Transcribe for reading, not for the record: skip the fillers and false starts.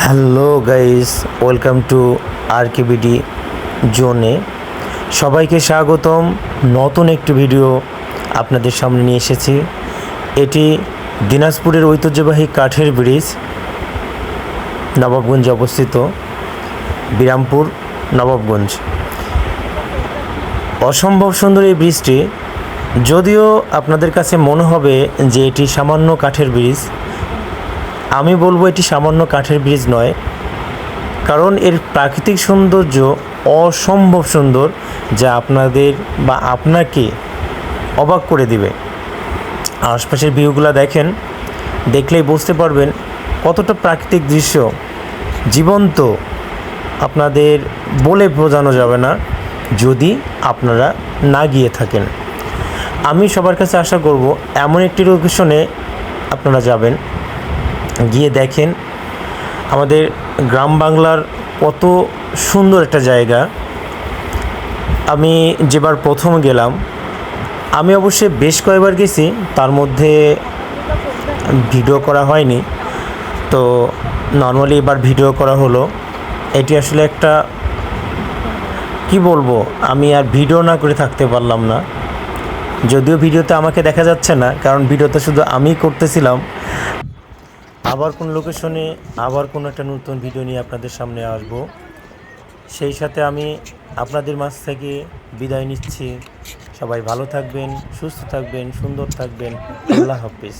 Hello guys, welcome to আরকেবিডি জোনে। সবাইকে স্বাগতম। নতুন একটি ভিডিও আপনাদের সামনে নিয়ে এসেছি। এটি দিনাজপুরের ঐতিহ্যবাহী কাঠের ব্রিজ, নবাবগঞ্জে অবস্থিত, বিরামপুর নবাবগঞ্জ। অসম্ভব সুন্দর এই ব্রিজটি। যদিও আপনাদের কাছে মনে হবে যে এটি সামান্য কাঠের ব্রিজ, আমি বলবো এটি সামান্য কাঠের ব্রিজ নয়, কারণ এর প্রাকৃতিক সৌন্দর্য অসম্ভব সুন্দর, যা আপনাদের বা আপনাকে অবাক করে দিবে। আশপাশের ভিউগুলো দেখেন, দেখলেই বুঝতে পারবেন কতটা প্রাকৃতিক দৃশ্য, জীবন্ত। আপনাদের বলে বোঝানো যাবে না যদি আপনারা না গিয়ে থাকেন। আমি সবার কাছে আশা করব এমন একটি লোকেশনে আপনারা যাবেন, গিয়ে দেখেন আমাদের গ্রাম বাংলার কত সুন্দর একটা জায়গা। আমি যেবার প্রথম গেলাম, আমি অবশ্যই বেশ কয়েকবার গেছি, তার মধ্যে ভিডিও করা হয়নি, তো নর্মালি এবার ভিডিও করা হলো। এটি আসলে একটা কি বলবো, আমি আর ভিডিও না করে থাকতে পারলাম না। যদিও ভিডিওতে আমাকে দেখা যাচ্ছে না, কারণ ভিডিওতে শুধু আমিই করতেছিলাম। আবার কোন লোকেশনে আবার কোনো একটা নতুন ভিডিও নিয়ে আপনাদের সামনে আসব। সেই সাথে আমি আপনাদের মাঝ থেকে বিদায় নিচ্ছি। সবাই ভালো থাকবেন, সুস্থ থাকবেন, সুন্দর থাকবেন। আল্লাহ হাফিজ।